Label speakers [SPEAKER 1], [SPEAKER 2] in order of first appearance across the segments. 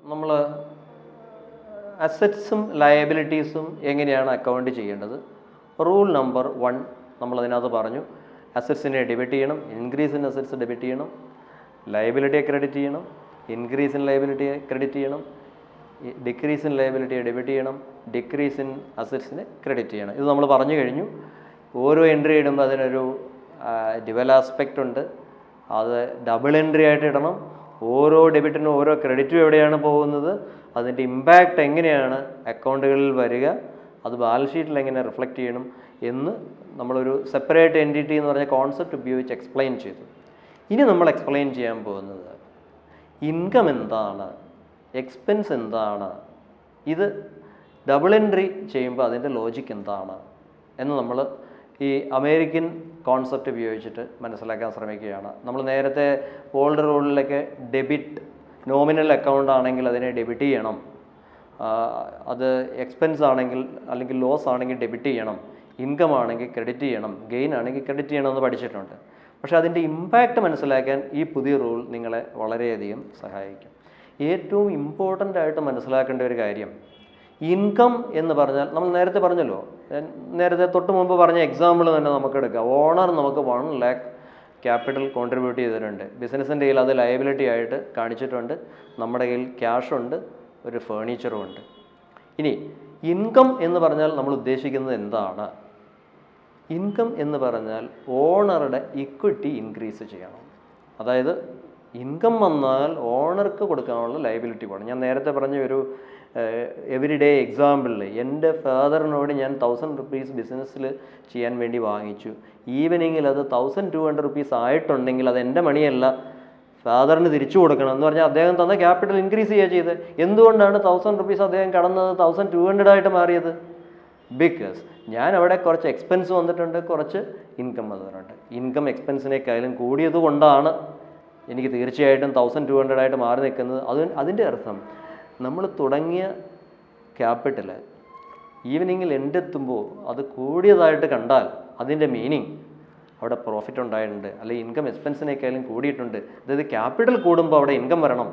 [SPEAKER 1] നമ്മൾ അസറ്റ്സും ലയബിലിറ്റീസും എങ്ങനെയാണ് അക്കൗണ്ട് ചെയ്യേണ്ടത്? റൂൾ നമ്പർ 1 നമ്മളതിനകത്ത് പറഞ്ഞു. അസറ്റ്സിനെ ഡെബിറ്റ് ചെയ്യണം, ഇൻക്രീസ് ഇൻ അസറ്റ്സ് ഡെബിറ്റ് ചെയ്യണം, ലയബിലിറ്റിയെ ക്രെഡിറ്റ് ചെയ്യണം, ഇൻക്രീസ് ഇൻ ലയബിലിറ്റിയെ ക്രെഡിറ്റ് ചെയ്യണം, ഡിക്രീസ് ഇൻ ലയബിലിറ്റിയെ ഡെബിറ്റ് ചെയ്യണം, ഡിക്രീസ് ഇൻ അസറ്റ്സിനെ ക്രെഡിറ്റ് ചെയ്യണം. ഇത് നമ്മൾ പറഞ്ഞു കഴിഞ്ഞു. ഓരോ എൻട്രി ഇടുമ്പോൾ അതിനൊരു ഡ്യുവൽ ആസ്പെക്റ്റ് ഉണ്ട്. അത് ഡബിൾ എൻട്രി ആയിട്ട് ഇടണം. ഓരോ ഡെബിറ്റിനും ഓരോ ക്രെഡിറ്റും എവിടെയാണ് പോകുന്നത്, അതിൻ്റെ ഇമ്പാക്റ്റ് എങ്ങനെയാണ് അക്കൗണ്ടുകളിൽ വരിക, അത് ബാലൻസ് ഷീറ്റിൽ എങ്ങനെ റിഫ്ലക്റ്റ് ചെയ്യണം എന്ന് നമ്മളൊരു സെപ്പറേറ്റ് എൻറ്റിറ്റി എന്ന് പറഞ്ഞ കോൺസെപ്റ്റ് ഉപയോഗിച്ച് എക്സ്പ്ലെയിൻ ചെയ്തു. ഇനി നമ്മൾ എക്സ്പ്ലെയിൻ ചെയ്യാൻ പോകുന്നത് ഇൻകം എന്താണ്, എക്സ്പെൻസ് എന്താണ്, ഇത് ഡബിൾ എൻട്രി ചെയ്യുമ്പോൾ അതിൻ്റെ ലോജിക്ക് എന്താണ് എന്ന് നമ്മൾ ഈ അമേരിക്കൻ കോൺസെപ്റ്റ് ഉപയോഗിച്ചിട്ട് മനസ്സിലാക്കാൻ ശ്രമിക്കുകയാണ്. നമ്മൾ നേരത്തെ ഓൾഡ് റൂളിലൊക്കെ ഡെബിറ്റ് നോമിനൽ അക്കൗണ്ട് ആണെങ്കിൽ അതിനെ ഡെബിറ്റ് ചെയ്യണം, അത് എക്സ്പെൻസ് ആണെങ്കിൽ അല്ലെങ്കിൽ ലോസ് ആണെങ്കിൽ ഡെബിറ്റ് ചെയ്യണം, ഇൻകം ആണെങ്കിൽ ക്രെഡിറ്റ് ചെയ്യണം, ഗെയിൻ ആണെങ്കിൽ ക്രെഡിറ്റ് ചെയ്യണം എന്ന് പഠിച്ചിട്ടുണ്ട്. പക്ഷേ അതിൻ്റെ ഇമ്പാക്റ്റ് മനസ്സിലാക്കാൻ ഈ പുതിയ റൂൾ നിങ്ങളെ വളരെയധികം സഹായിക്കും. ഏറ്റവും ഇമ്പോർട്ടൻ്റ് ആയിട്ട് മനസ്സിലാക്കേണ്ട ഒരു കാര്യം, ഇൻകം എന്ന് പറഞ്ഞാൽ നമ്മൾ നേരത്തെ പറഞ്ഞല്ലോ, നേരത്തെ തൊട്ട് മുമ്പ് പറഞ്ഞ എക്സാമ്പിൾ തന്നെ നമുക്ക് എടുക്കാം. ഓണർ നമുക്ക് 1 lakh ക്യാപിറ്റൽ കോൺട്രിബ്യൂട്ട് ചെയ്തിട്ടുണ്ട്. ബിസിനസ്സിൻ്റെ കയ്യിൽ അത് ലയബിലിറ്റി ആയിട്ട് കാണിച്ചിട്ടുണ്ട്. നമ്മുടെ കയ്യിൽ ക്യാഷുണ്ട്, ഒരു ഫേർണിച്ചറും ഉണ്ട്. ഇനി ഇൻകം എന്ന് പറഞ്ഞാൽ നമ്മൾ ഉദ്ദേശിക്കുന്നത് എന്താണ്? ഇൻകം എന്ന് പറഞ്ഞാൽ ഓണറുടെ ഇക്വിറ്റി ഇൻക്രീസ് ചെയ്യണം. അതായത് ഇൻകം വന്നാൽ ഓണർക്ക് കൊടുക്കാനുള്ള ലയബിലിറ്റി വേണം. ഞാൻ നേരത്തെ പറഞ്ഞ ഒരു എവറി ഡേ എക്സാമ്പിളിൽ എൻ്റെ ഫാദറിനോട് ഞാൻ 1000 rupees ബിസിനസ്സിൽ ചെയ്യാൻ വേണ്ടി വാങ്ങിച്ചു. ഈവനിങ്ങിൽ അത് 1200 rupees ആയിട്ടുണ്ടെങ്കിൽ അത് എൻ്റെ മണിയല്ല, ഫാദറിന് തിരിച്ചു കൊടുക്കണം എന്ന് പറഞ്ഞാൽ അദ്ദേഹം തന്ന ക്യാപിറ്റൽ ഇൻക്രീസ് ചെയ്യുക ചെയ്ത്. എന്തുകൊണ്ടാണ് 1000 rupees അദ്ദേഹം കടന്നത് 1200 ആയിട്ട് മാറിയത്? ബിക്കോസ് ഞാൻ അവിടെ കുറച്ച് എക്സ്പെൻസ് വന്നിട്ടുണ്ട്, കുറച്ച് ഇൻകം വന്നിട്ടുണ്ട്. ഇൻകം എക്സ്പെൻസിനേക്കാളും കൂടിയത് കൊണ്ടാണ് എനിക്ക് തീർച്ചയായിട്ടും 1200 ആയിട്ട് മാറി നിൽക്കുന്നത്. അതിൻ്റെ അർത്ഥം നമ്മൾ തുടങ്ങിയ ക്യാപിറ്റൽ ഈവനിങ്ങിൽ എൻഡെത്തുമ്പോൾ അത് കൂടിയതായിട്ട് കണ്ടാൽ അതിൻ്റെ മീനിങ് അവിടെ പ്രോഫിറ്റ് ഉണ്ടായിട്ടുണ്ട്, അല്ലെങ്കിൽ ഇൻകം എക്സ്പെൻസിനേക്കാളും കൂടിയിട്ടുണ്ട്. അതായത് ക്യാപിറ്റൽ കൂടുമ്പോൾ അവിടെ ഇൻകം വരണം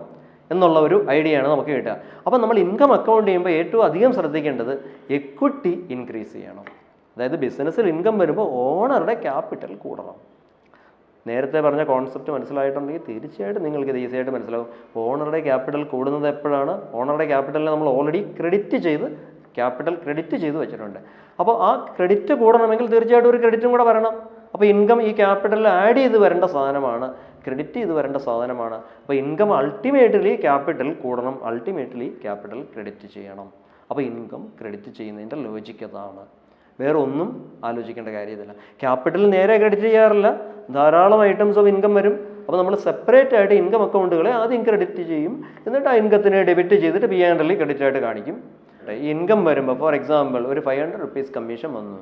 [SPEAKER 1] എന്നുള്ള ഒരു ഐഡിയ ആണ് നമുക്ക് കിട്ടുക. അപ്പോൾ നമ്മൾ ഇൻകം അക്കൗണ്ട് ചെയ്യുമ്പോൾ ഏറ്റവും അധികം ശ്രദ്ധിക്കേണ്ടത് എക്വിറ്റി ഇൻക്രീസ് ചെയ്യണം. അതായത് ബിസിനസ്സിൽ ഇൻകം വരുമ്പോൾ ഓണറുടെ ക്യാപിറ്റൽ കൂടണം. നേരത്തെ പറഞ്ഞ കോൺസെപ്റ്റ് മനസ്സിലായിട്ടുണ്ടെങ്കിൽ തീർച്ചയായിട്ടും നിങ്ങൾക്ക് ഇത് ഈസി ആയിട്ട് മനസ്സിലാവും. ഓണറുടെ ക്യാപിറ്റൽ കൂടുന്നത് എപ്പോഴാണ്? ഓണറുടെ ക്യാപിറ്റലിനെ നമ്മൾ ഓൾറെഡി ക്യാപിറ്റൽ ക്രെഡിറ്റ് ചെയ്ത് വെച്ചിട്ടുണ്ട്. അപ്പോൾ ആ ക്രെഡിറ്റ് കൂടണമെങ്കിൽ തീർച്ചയായിട്ടും ഒരു ക്രെഡിറ്റും കൂടെ വരണം. അപ്പോൾ ഇൻകം ഈ ക്യാപിറ്റലിൽ ആഡ് ചെയ്ത് വരേണ്ട സാധനമാണ്, ക്രെഡിറ്റ് ചെയ്ത് വരേണ്ട സാധനമാണ്. അപ്പോൾ ഇൻകം അൾട്ടിമേറ്റ്ലി ക്യാപിറ്റൽ കൂടണം, അൾട്ടിമേറ്റ്ലി ക്യാപിറ്റൽ ക്രെഡിറ്റ് ചെയ്യണം. അപ്പോൾ ഇൻകം ക്രെഡിറ്റ് ചെയ്യുന്നതിൻ്റെ ലോജിക്ക് അതാണ്. വേറെ ഒന്നും ആലോചിക്കേണ്ട കാര്യമില്ല. ക്യാപിറ്റൽ നേരെ ക്രെഡിറ്റ് ചെയ്യാറില്ല, ധാരാളം ഐറ്റംസ് ഓഫ് ഇൻകം വരും. അപ്പോൾ നമ്മൾ സെപ്പറേറ്റ് ആയിട്ട് ഇൻകം അക്കൗണ്ടുകളെ ആദ്യം ക്രെഡിറ്റ് ചെയ്യും, എന്നിട്ട് ആ ഇൻകത്തിനെ ഡെബിറ്റ് ചെയ്തിട്ട് P&L ക്രെഡിറ്റ് ആയിട്ട് കാണിക്കും. ഇൻകം വരുമ്പോൾ ഫോർ എക്സാമ്പിൾ ഒരു 500 rupees കമ്മീഷൻ വന്നു.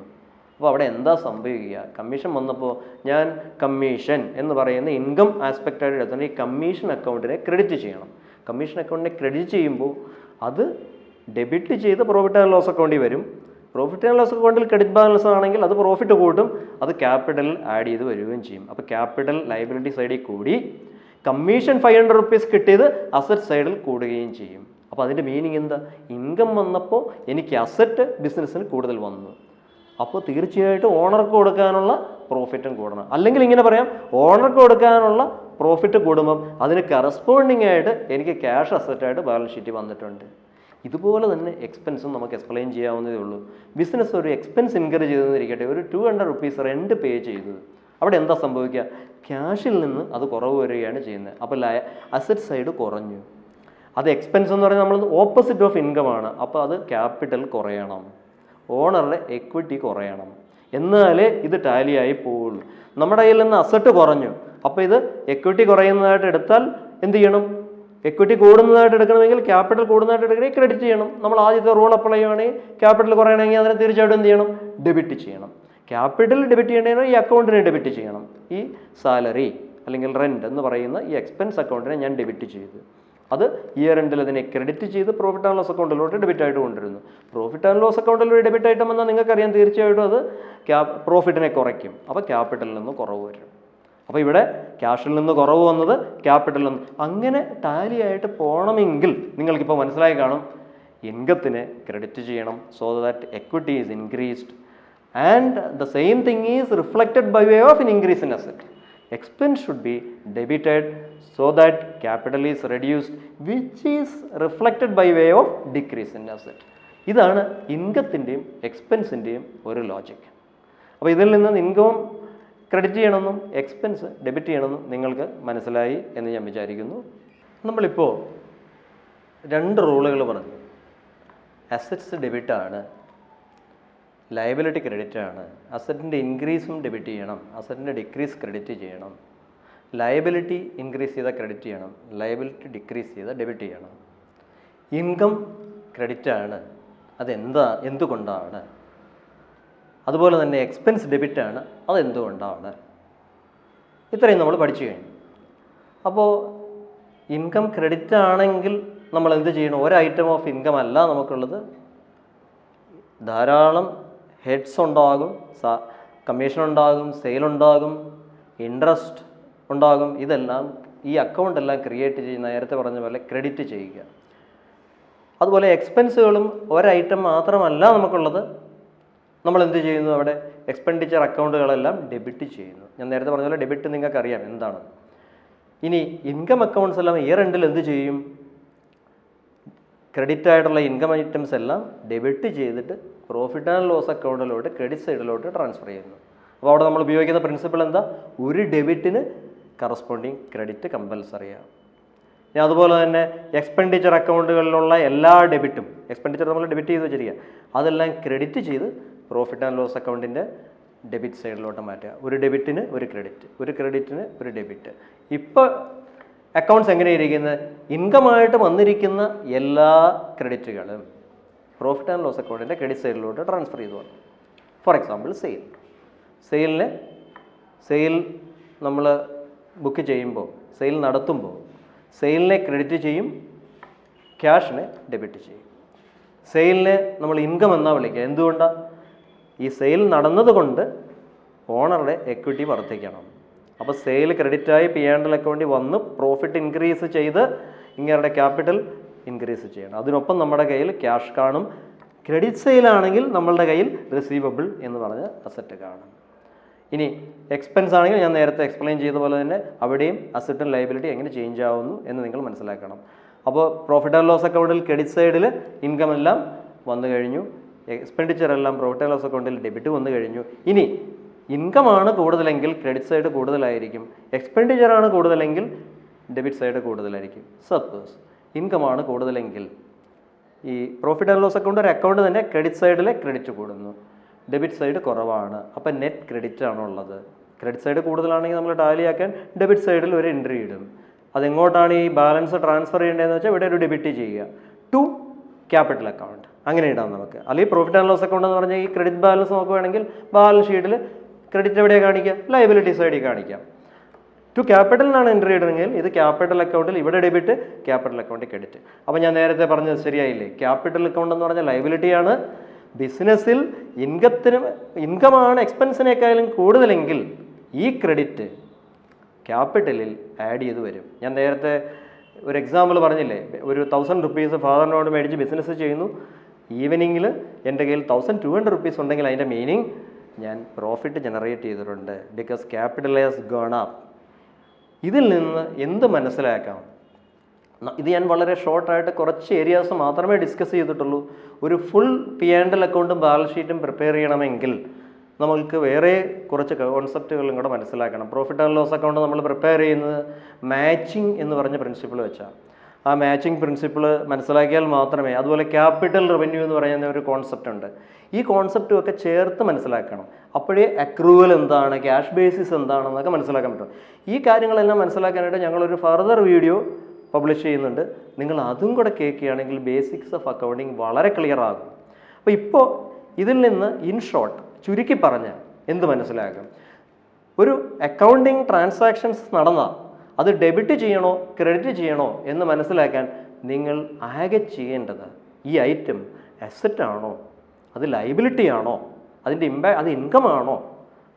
[SPEAKER 1] അപ്പോൾ അവിടെ എന്താ സംഭവിക്കുക? കമ്മീഷൻ വന്നപ്പോൾ ഞാൻ കമ്മീഷൻ എന്ന് പറയുന്ന ഇൻകം ആസ്പെക്റ്റായിട്ട് എടുത്തുകൊണ്ട് ഈ കമ്മീഷൻ അക്കൗണ്ടിനെ ക്രെഡിറ്റ് ചെയ്യണം. കമ്മീഷൻ അക്കൗണ്ടിനെ ക്രെഡിറ്റ് ചെയ്യുമ്പോൾ അത് ഡെബിറ്റ് ചെയ്ത് പ്രോഫിറ്റ് ആൻഡ് ലോസ് അക്കൗണ്ടിൽ വരും. പ്രോഫിറ്റ് ആൻഡ് ലോസ് അക്കൗണ്ടിൽ ക്രെഡിറ്റ് ബാലൻസ് ആണെങ്കിൽ അത് പ്രോഫിറ്റ് കൂട്ടും, അത് ക്യാപിറ്റൽ ആഡ് ചെയ്ത് വരികയും ചെയ്യും. അപ്പോൾ ക്യാപിറ്റൽ ലയബിലിറ്റി സൈഡിൽ കൂടി കമ്മീഷൻ 500 rupees കിട്ടിയത് അസറ്റ് സൈഡിൽ കൂടുകയും ചെയ്യും. അപ്പോൾ അതിൻ്റെ മീനിങ് എന്താ? ഇൻകം വന്നപ്പോൾ എനിക്ക് അസറ്റ് ബിസിനസ്സിന് കൂടുതൽ വന്നു, അപ്പോൾ തീർച്ചയായിട്ടും ഓണർക്ക് കൊടുക്കാനുള്ള പ്രോഫിറ്റും കൂടണം. അല്ലെങ്കിൽ ഇങ്ങനെ പറയാം, ഓണർക്ക് കൊടുക്കാനുള്ള പ്രോഫിറ്റ് കൂടുമ്പം അതിന് കറസ്പോണ്ടിങ് ആയിട്ട് എനിക്ക് ക്യാഷ് അസറ്റായിട്ട് ബാലൻസ് ഷീറ്റിൽ വന്നിട്ടുണ്ട്. ഇതുപോലെ തന്നെ എക്സ്പെൻസും നമുക്ക് എക്സ്പ്ലെയിൻ ചെയ്യാവുന്നതേ ഉള്ളൂ. ബിസിനസ് ഒരു എക്സ്പെൻസ് ഇൻകർ ചെയ്തെന്നിരിക്കട്ടെ, ഒരു 200 rupees റെൻറ്റ് പേ ചെയ്തത്, അവിടെ എന്താ സംഭവിക്കുക? ക്യാഷിൽ നിന്ന് അത് കുറവ് വരികയാണ് ചെയ്യുന്നത്. അപ്പോൾ അസറ്റ് സൈഡ് കുറഞ്ഞു. അത് എക്സ്പെൻസ് എന്ന് പറയുന്നത് നമ്മൾ ഓപ്പോസിറ്റ് ഓഫ് ഇൻകം ആണ്. അപ്പോൾ അത് ക്യാപിറ്റൽ കുറയണം, ഓണറുടെ എക്വിറ്റി കുറയണം, എന്നാലേ ഇത് ടാലിയായി പോവുള്ളൂ. നമ്മുടെ കയ്യിൽ നിന്ന് അസറ്റ് കുറഞ്ഞു, അപ്പോൾ ഇത് എക്വിറ്റി കുറയുന്നതായിട്ട് എടുത്താൽ എന്ത് ചെയ്യണം? എക്വിറ്റി കൂടുന്നതായിട്ട് എടുക്കണമെങ്കിൽ ക്യാപിറ്റൽ കൂടുന്നതായിട്ട് എടുക്കണമെങ്കിൽ ക്രെഡിറ്റ് ചെയ്യണം. നമ്മൾ ആദ്യത്തെ റൂൾ അപ്ലൈ ചെയ്യുകയാണെങ്കിൽ ക്യാപിറ്റൽ കുറയണമെങ്കിൽ അതിനെ തീർച്ചയായിട്ടും എന്ത് ചെയ്യണം? ഡെബിറ്റ് ചെയ്യണം. ക്യാപിറ്റൽ ഡെബിറ്റ് ചെയ്യണമെങ്കിൽ ഈ അക്കൗണ്ടിനെ ഡെബിറ്റ് ചെയ്യണം. ഈ സാലറി അല്ലെങ്കിൽ റെൻറ്റ് എന്ന് പറയുന്ന ഈ എക്സ്പെൻസ് അക്കൗണ്ടിനെ ഞാൻ ഡെബിറ്റ് ചെയ്തു. അത് ഇയർ എൻഡിൽ അതിനെ ക്രെഡിറ്റ് ചെയ്ത് പ്രോഫിറ്റ് ആൻഡ് ലോസ് അക്കൗണ്ടിലോട്ട് ഡെബിറ്റ് ആയിട്ട് കൊണ്ടുവരുന്നു. പ്രോഫിറ്റ് ആൻഡ് ലോസ് അക്കൗണ്ടിലൊരു ഡെബിറ്റ് ഐറ്റം എന്നാൽ നിങ്ങൾക്കറിയാം തീർച്ചയായിട്ടും അത് പ്രോഫിറ്റിനെ കുറയ്ക്കും. അപ്പോൾ ക്യാപിറ്റലിൽ നിന്ന് കുറവ് വരും. അപ്പോൾ ഇവിടെ ക്യാഷിൽ നിന്ന് കുറവ് വന്നത് ക്യാപിറ്റലിൽ നിന്ന്. അങ്ങനെ ടാലി ആയിട്ട് പോകണമെങ്കിൽ നിങ്ങൾക്കിപ്പോൾ മനസ്സിലായി കാണും, ഇൻകത്തിന് ക്രെഡിറ്റ് ചെയ്യണം so that equity is increased and the same thing is reflected by way of in increase in asset. Expense should be debited so that capital is reduced, which is reflected by way of decrease in asset. ഇതാണ് ഇൻകത്തിൻ്റെയും എക്സ്പെൻസിൻ്റെയും ഒരു logic. അപ്പോൾ ഇതിൽ നിന്ന് income credit ചെയ്യണമെന്നും expense debit ചെയ്യണമെന്നും നിങ്ങൾക്ക് മനസ്സിലായി എന്ന് ഞാൻ വിചാരിക്കുന്നു. നമ്മളിപ്പോൾ 2 റൂളുകൾ പറഞ്ഞു. അസറ്റ്സ് ഡെബിറ്റാണ്, ലയബിലിറ്റി ക്രെഡിറ്റ് ആണ്. അസറ്റിൻ്റെ ഇൻക്രീസും ഡെബിറ്റ് ചെയ്യണം, അസറ്റിൻ്റെ ഡിക്രീസ് ക്രെഡിറ്റ് ചെയ്യണം. ലയബിലിറ്റി ഇൻക്രീസ് ചെയ്താൽ ക്രെഡിറ്റ് ചെയ്യണം, ലയബിലിറ്റി ഡിക്രീസ് ചെയ്താൽ ഡെബിറ്റ് ചെയ്യണം. ഇൻകം ക്രെഡിറ്റ് ആണ്, എന്തുകൊണ്ടാണ്? അതുപോലെ തന്നെ എക്സ്പെൻസ് ഡെബിറ്റ് ആണ്, അതെന്തുകൊണ്ടാണ്? ഇത്രയും നമ്മൾ പഠിച്ചു കഴിഞ്ഞു. അപ്പോൾ ഇൻകം ക്രെഡിറ്റ് ആണെങ്കിൽ നമ്മൾ എന്ത് ചെയ്യണം? ഒരു ഐറ്റം ഓഫ് ഇൻകം അല്ല നമുക്കുള്ളത്, ധാരാളം ഹെഡ്സ് ഉണ്ടാകും, കമ്മീഷൻ ഉണ്ടാകും, സെയിൽ ഉണ്ടാകും, ഇൻട്രസ്റ്റ് ഉണ്ടാകും. ഇതെല്ലാം ഈ അക്കൗണ്ട് എല്ലാം ക്രിയേറ്റ് ചെയ്യുന്ന, നേരത്തെ പറഞ്ഞ പോലെ ക്രെഡിറ്റ് ചെയ്യുക. അതുപോലെ എക്സ്പെൻസുകളും ഒരൈറ്റം മാത്രമല്ല നമുക്കുള്ളത്. നമ്മൾ എന്ത് ചെയ്യുന്നു? അവിടെ എക്സ്പെൻഡിച്ചർ അക്കൗണ്ടുകളെല്ലാം ഡെബിറ്റ് ചെയ്യുന്നു. ഞാൻ നേരത്തെ പറഞ്ഞ പോലെ ഡെബിറ്റ് നിങ്ങൾക്കറിയാം എന്താണ്. ഇനി ഇൻകം അക്കൗണ്ട്സ് എല്ലാം ഇയർ എൻഡിൽ എന്ത് ചെയ്യും? ക്രെഡിറ്റ് ആയിട്ടുള്ള ഇൻകം ഐറ്റംസ് എല്ലാം ഡെബിറ്റ് ചെയ്തിട്ട് പ്രോഫിറ്റ് ആൻഡ് ലോസ് അക്കൗണ്ടിലോട്ട് ക്രെഡിറ്റ് സൈഡിലോട്ട് ട്രാൻസ്ഫർ ചെയ്യുന്നു. അപ്പോൾ അവിടെ നമ്മൾ ഉപയോഗിക്കുന്ന പ്രിൻസിപ്പിൾ എന്താ? ഒരു ഡെബിറ്റിന് കറസ്പോണ്ടിങ് ക്രെഡിറ്റ് കമ്പൽസറിയാണ്. ഇനി അതുപോലെ തന്നെ എക്സ്പെൻഡിച്ചർ അക്കൗണ്ടുകളിലുള്ള എല്ലാ ഡെബിറ്റും, എക്സ്പെൻഡിച്ചർ നമ്മൾ ഡെബിറ്റ് ചെയ്ത് വെച്ചിരിക്കുക, അതെല്ലാം ക്രെഡിറ്റ് ചെയ്ത് പ്രോഫിറ്റ് ആൻഡ് ലോസ് അക്കൗണ്ടിൻ്റെ ഡെബിറ്റ് സൈഡിലോട്ട് മാറ്റുക. ഒരു ഡെബിറ്റിന് ഒരു ക്രെഡിറ്റ്, ഒരു ക്രെഡിറ്റിന് ഒരു ഡെബിറ്റ്. ഇപ്പോൾ അക്കൗണ്ട്സ് എങ്ങനെയിരിക്കുന്നത്? ഇൻകമായിട്ട് വന്നിരിക്കുന്ന എല്ലാ ക്രെഡിറ്റുകളും പ്രോഫിറ്റ് ആൻഡ് ലോസ് അക്കൗണ്ടിൻ്റെ ക്രെഡിറ്റ് സൈഡിലോട്ട് ട്രാൻസ്ഫർ ചെയ്തു. ഫോർ എക്സാമ്പിൾ സെയിൽ നമ്മൾ ബുക്ക് ചെയ്യുമ്പോൾ, സെയിൽ നടത്തുമ്പോൾ സെയിലിനെ ക്രെഡിറ്റ് ചെയ്യും, ക്യാഷിനെ ഡെബിറ്റ് ചെയ്യും. സെയിലിനെ നമ്മൾ ഇൻകം എന്നാ വിളിക്കുക. എന്തുകൊണ്ടാണ്? ഈ സെയിൽ നടന്നതുകൊണ്ട് ഓണറുടെ എക്വിറ്റി വർദ്ധിക്കണം. അപ്പോൾ സെയിൽ ക്രെഡിറ്റായി P&L അക്കൗണ്ടിൽ വന്ന് പ്രോഫിറ്റ് ഇൻക്രീസ് ചെയ്ത് ഇങ്ങയുടെ ക്യാപിറ്റൽ ഇൻക്രീസ് ചെയ്യണം. അതിനൊപ്പം നമ്മുടെ കയ്യിൽ ക്യാഷ് കാണും. ക്രെഡിറ്റ് സെയിലാണെങ്കിൽ നമ്മളുടെ കയ്യിൽ റിസീവബിൾ എന്ന് പറഞ്ഞ അസറ്റ് കാണും. ഇനി എക്സ്പെൻസ് ആണെങ്കിൽ ഞാൻ നേരത്തെ എക്സ്പ്ലെയിൻ ചെയ്ത പോലെ തന്നെ അവിടെയും അസറ്റും ലയബിലിറ്റി എങ്ങനെ ചേഞ്ച് ആവുന്നു എന്ന് നിങ്ങൾ മനസ്സിലാക്കണം. അപ്പോൾ പ്രോഫിറ്റ് ആൻഡ് ലോസ് അക്കൗണ്ടിൽ ക്രെഡിറ്റ് സൈഡിൽ ഇൻകം എല്ലാം വന്നു കഴിഞ്ഞു, എക്സ്പെൻഡിച്ചർ എല്ലാം പ്രോഫിറ്റ് ആൻഡ് ലോസ് അക്കൗണ്ടിൽ ഡെബിറ്റ് വന്നു കഴിഞ്ഞു. ഇനി ഇൻകമാണ് കൂടുതലെങ്കിൽ ക്രെഡിറ്റ് സൈഡ് കൂടുതലായിരിക്കും, എക്സ്പെൻഡിച്ചറാണ് കൂടുതലെങ്കിൽ ഡെബിറ്റ് സൈഡ് കൂടുതലായിരിക്കും. സപ്പോസ് ഇൻകമാണ് കൂടുതലെങ്കിൽ ഈ പ്രോഫിറ്റ് ആൻഡ് ലോസ് അക്കൗണ്ട് ഒരു അക്കൗണ്ട് തന്നെ ക്രെഡിറ്റ് സൈഡിലെ ക്രെഡിറ്റ് കൂടുന്നു, ഡെബിറ്റ് സൈഡ് കുറവാണ്. അപ്പം നെറ്റ് ക്രെഡിറ്റ് ആണുള്ളത്. ക്രെഡിറ്റ് സൈഡ് കൂടുതലാണെങ്കിൽ നമ്മൾ ടാലിയാക്കാൻ ഡെബിറ്റ് സൈഡിൽ ഒരു എൻട്രി ഇടും. അതെങ്ങോട്ടാണ് ഈ ബാലൻസ് ട്രാൻസ്ഫർ ചെയ്യേണ്ടതെന്ന് വെച്ചാൽ ഇവിടെ ഒരു ഡെബിറ്റ് ചെയ്യുക ടു ക്യാപിറ്റൽ അക്കൗണ്ട്, അങ്ങനെ ഇടാം നമുക്ക്. അല്ലെങ്കിൽ പ്രോഫിറ്റ് ആൻഡ് ലോസ് അക്കൗണ്ട് എന്ന് പറഞ്ഞാൽ ഈ ക്രെഡിറ്റ് ബാലൻസ് നോക്കുകയാണെങ്കിൽ ബാലൻസ് ഷീറ്റിൽ ക്രെഡിറ്റ് എവിടെയാണ് കാണിക്കുക? ലയബിലിറ്റി സൈഡിൽ കാണിക്കാം. ടു ക്യാപിറ്റലിനാണ് എൻട്രി ഇടുന്നതെങ്കിൽ ഇത് ക്യാപിറ്റൽ അക്കൗണ്ടിൽ ഇവിടെ ഡെബിറ്റ്, ക്യാപിറ്റൽ അക്കൗണ്ടിൽ ക്രെഡിറ്റ്. അപ്പോൾ ഞാൻ നേരത്തെ പറഞ്ഞത് ശരിയായില്ലേ? ക്യാപിറ്റൽ അക്കൗണ്ട് എന്ന് പറഞ്ഞാൽ ലയബിലിറ്റിയാണ്. ബിസിനസ്സിൽ ഇൻകമാണ് എക്സ്പെൻസിനേക്കാളും കൂടുതലെങ്കിൽ ഈ ക്രെഡിറ്റ് ക്യാപിറ്റലിൽ ആഡ് ചെയ്ത് വരും. ഞാൻ നേരത്തെ ഒരു എക്സാമ്പിൾ പറഞ്ഞില്ലേ, ഒരു 1000 റുപ്പീസ് ഫാദറിനോട് മേടിച്ച് ബിസിനസ് ചെയ്യുന്നു, ഈവനിങ്ങിൽ എൻ്റെ കയ്യിൽ 1200 റുപ്പീസ് ഉണ്ടെങ്കിൽ അതിൻ്റെ മീനിങ് ഞാൻ പ്രോഫിറ്റ് ജനറേറ്റ് ചെയ്തിട്ടുണ്ട്, because capital has gone up. ഇതിൽ നിന്ന് എന്ത് മനസ്സിലാക്കാം? ഇത് ഞാൻ വളരെ ഷോർട്ടായിട്ട് കുറച്ച് ഏരിയാസ് മാത്രമേ ഡിസ്കസ് ചെയ്തിട്ടുള്ളൂ. ഒരു ഫുൾ P&L അക്കൗണ്ടും ബാലൻസ് ഷീറ്റും പ്രിപ്പയർ ചെയ്യണമെങ്കിൽ നമ്മൾക്ക് വേറെ കുറച്ച് കോൺസെപ്റ്റുകളും കൂടെ മനസ്സിലാക്കണം. പ്രോഫിറ്റ് ആൻഡ് ലോസ് അക്കൗണ്ട് നമ്മൾ പ്രിപ്പയർ ചെയ്യുന്നത് മാച്ചിങ് എന്ന് പറഞ്ഞ പ്രിൻസിപ്പിൾ വെച്ചാൽ, ആ മാച്ചിങ് പ്രിൻസിപ്പിൾ മനസ്സിലാക്കിയാൽ മാത്രമേ, അതുപോലെ ക്യാപിറ്റൽ റവന്യൂ എന്ന് പറയുന്ന ഒരു കോൺസെപ്റ്റ് ഉണ്ട്, ഈ കോൺസെപ്റ്റും ഒക്കെ ചേർത്ത് മനസ്സിലാക്കണം. അപ്പോഴേ അക്രൂവൽ എന്താണ്, ക്യാഷ് ബേസിസ് എന്താണെന്നൊക്കെ മനസ്സിലാക്കാൻ പറ്റും. ഈ കാര്യങ്ങളെല്ലാം മനസ്സിലാക്കാനായിട്ട് ഞങ്ങളൊരു ഫർദർ വീഡിയോ പബ്ലിഷ് ചെയ്യുന്നുണ്ട്. നിങ്ങൾ അതും കൂടെ കേൾക്കുകയാണെങ്കിൽ ബേസിക്സ് ഓഫ് അക്കൗണ്ടിങ് വളരെ ക്ലിയർ ആകും. അപ്പോൾ ഇപ്പോൾ ഇതിൽ നിന്ന് ഇൻ ഷോർട്ട് ചുരുക്കി പറഞ്ഞാൽ എന്ത് മനസ്സിലാക്കും? ഒരു അക്കൗണ്ടിങ് ട്രാൻസാക്ഷൻസ് നടന്നാൽ അത് ഡെബിറ്റ് ചെയ്യണോ ക്രെഡിറ്റ് ചെയ്യണോ എന്ന് മനസ്സിലാക്കാൻ നിങ്ങൾ ആകെ ചെയ്യേണ്ടത് ഈ ഐറ്റം അസറ്റ് ആണോ, അത് ലയബിലിറ്റി ആണോ, അത് ഇൻകം ആണോ,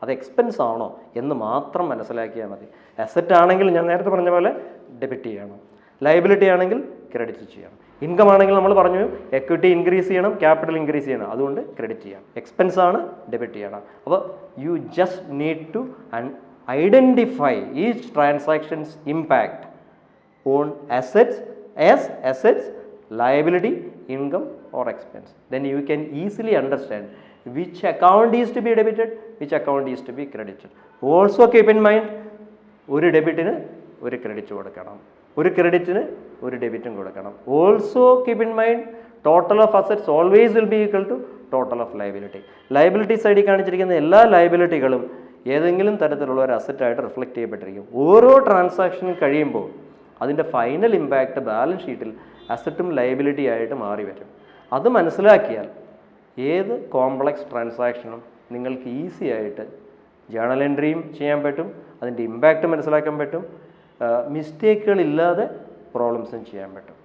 [SPEAKER 1] അത് എക്സ്പെൻസ് ആണോ എന്ന് മാത്രം മനസ്സിലാക്കിയാൽ മതി. അസറ്റ് ആണെങ്കിൽ ഞാൻ നേരത്തെ പറഞ്ഞ പോലെ ഡെബിറ്റ് ചെയ്യണം, ലയബിലിറ്റി ആണെങ്കിൽ ക്രെഡിറ്റ് ചെയ്യണം. ഇൻകം ആണെങ്കിൽ നമ്മൾ പറഞ്ഞു എക്വിറ്റി ഇൻക്രീസ് ചെയ്യണം, ക്യാപിറ്റൽ ഇൻക്രീസ് ചെയ്യണം, അതുകൊണ്ട് ക്രെഡിറ്റ് ചെയ്യണം. എക്സ്പെൻസ് ആണ്, ഡെബിറ്റ് ചെയ്യണം. അപ്പോൾ you just need to identify each transactions impact on assets as assets, liability, income or expense. Then you can easily understand which account is to be debited, which account is to be credited. Also keep in mind, ഒരു ഡെബിറ്റിന് ഒരു credit കൊടുക്കണം, ഒരു ക്രെഡിറ്റിന് ഒരു ഡെബിറ്റും കൊടുക്കണം. Also keep in mind total of assets always will be equal to total of liability. Liability സൈഡിൽ കാണിച്ചിരിക്കുന്ന എല്ലാ ലയബിലിറ്റികളും ഏതെങ്കിലും തരത്തിലുള്ള ഒരു അസറ്റായിട്ട് റിഫ്ലക്റ്റ് ചെയ്യപ്പെട്ടിരിക്കും. ഓരോ ട്രാൻസാക്ഷനും കഴിയുമ്പോൾ അതിൻ്റെ ഫൈനൽ ഇമ്പാക്റ്റ് ബാലൻസ് ഷീറ്റിൽ അസറ്റും ലയബിലിറ്റി ആയിട്ട് മാറി വരും. അത് മനസ്സിലാക്കിയാൽ ഏത് കോംപ്ലക്സ് ട്രാൻസാക്ഷനും നിങ്ങൾക്ക് ഈസി ആയിട്ട് ജേണൽ എൻട്രിയും ചെയ്യാൻ പറ്റും, അതിൻ്റെ ഇമ്പാക്റ്റ് മനസ്സിലാക്കാൻ പറ്റും, മിസ്റ്റേക്കുകളില്ലാതെ പ്രോബ്ലംസും ചെയ്യാൻ പറ്റും.